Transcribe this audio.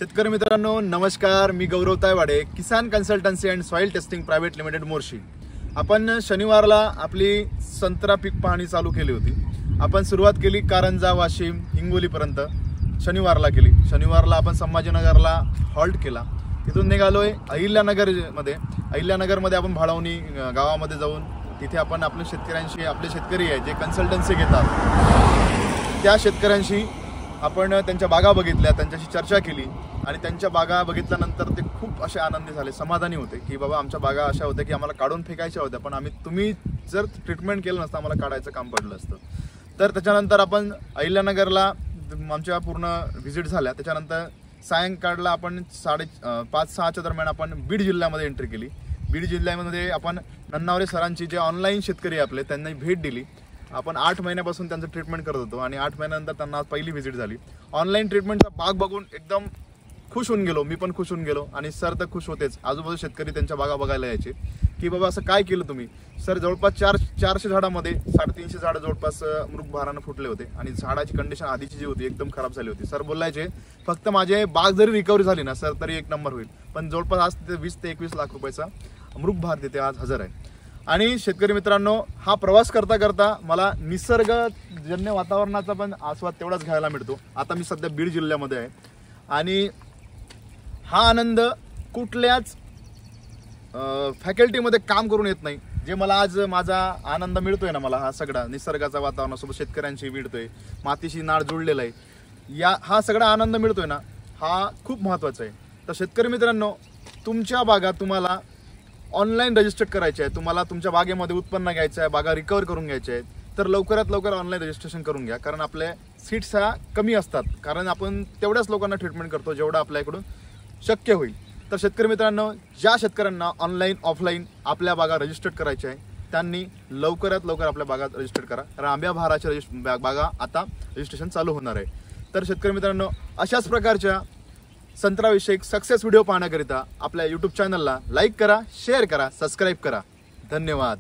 शेतकरी मित्रांनो नमस्कार, मी Gaurav Taywade, Kisan consultancy and soil testing private limited Morshi. आपण शनिवारला आपली संत्रा पीक पाहणी चालू केली होती। आपण सुरुवात केली कारंजा, वाशिम, हिंगोली पर्यंत शनिवारला केली। शनिवारला आपण संभाजीनगरला हॉल्ट केला, तिथून निघालोय अहिल्यानगरमध्ये आपण भाळवणी गावामध्ये जाऊन तिथे आपण आपल्या शेतकऱ्यांशी, आपले शेतकरी आहे जे कन्सल्टन्सी घेतात त्या शेतकऱ्यांशी आपण त्यांच्या बागा बघितल्या, त्यांच्याशी चर्चा केली आणि त्यांच्या बागा बघितल्यानंतर ते खूप असे आनंदी झाले, समाधानी होते की बाबा आमच्या बागा अशा होत्या की आम्हाला काढून फेकायच्या होत्या, पण तुम्ही जर ट्रीटमेंट केलं नसतं आम्हाला काढायचं काम पडलं असतं। तर त्याच्यानंतर आपण अहिल्यानगरला आमच्या पूर्ण व्हिजिट झाल्या। त्याच्यानंतर सायंकाळला आपण 5-6च्या दरम्यान आपण बीड जिल्ह्यामध्ये एंट्री केली। बीड जिल्ह्यामध्ये आपण नन्नावरे सरांची जे ऑनलाईन शेतकरी आपले त्यांना भेट दिली। आपण 8 महिन्यापासून त्यांचं ट्रीटमेंट करत होतो आणि 8 महिन्यानंतर त्यांना पहिली व्हिजिट झाली। ऑनलाईन ट्रीटमेंटचा बाग बघून एकदम खुश होऊन गेलो, मी पण खुश होऊन गेलो आणि सर तर खुश होतेच। आजूबाजू शेतकरी त्यांच्या बागा बघायला यायचे की बाबा असं काय केलं तुम्ही। सर जवळपास 400 झाडामध्ये 350 झाडं जवळपास मृग भारानं फुटले होते आणि झाडाची कंडिशन आधीची जी होती एकदम खराब झाली होती। सर बोलायचे फक्त माझे बाग जरी रिकव्हरी झाली ना सर तरी 1 नंबर होईल, पण जवळपास आज ते 20 ते 21 लाख रुपयाचा मृग भार तिथे आज हजर आहे। आणि शेतकरी मित्रांनो, हा प्रवास करता करता मला निसर्गजन्य वातावरणाचा पण आस्वाद तेवढाच घ्यायला मिळतो। आता मी सध्या बीड जिल्ह्यामध्ये आहे आणि हा आनंद कुठल्याच फॅकल्टीमध्ये काम करून येत नाही। जे मला आज माझा आनंद मिळतोय ना, मला हा सगळा निसर्गाचा वातावरणासोबत शेतकऱ्यांशी मिळतोय, मातीशी नाळ जुळलेला आहे, हा सगळा आनंद मिळतोय ना, हा खूप महत्त्वाचा आहे। तर शेतकरी मित्रांनो, तुमच्या बागा तुम्हाला ऑनलाईन रजिस्टर करायचे आहे, तुम्हाला तुमच्या बागेमध्ये उत्पन्न घ्यायचं आहे, बागा रिकवर करून घ्यायच्या आहेत, तर लवकरात लवकर ऑनलाईन रजिस्ट्रेशन करून घ्या। कारण आपल्या सीट्स ह्या कमी असतात, कारण आपण तेवढ्याच लोकांना ट्रीटमेंट करतो जेवढं आपल्याकडून शक्य होईल। तर शेतकरी मित्रांनो, ज्या शेतकऱ्यांना ऑनलाईन ऑफलाईन आपल्या बागा रजिस्टर करायच्या आहे त्यांनी लवकरात लवकर आपल्या बागा रजिस्टर करा, कारण आंब्या बहाराच्या बागा आता रजिस्ट्रेशन चालू होणार आहे। तर शेतकरी मित्रांनो, अशाच प्रकारच्या संत्राविषयक सक्सेस व्हिडिओ पाहण्याकरिता आपल्या यूट्यूब चॅनलला लाईक करा, शेअर करा, सबस्क्राईब करा। धन्यवाद।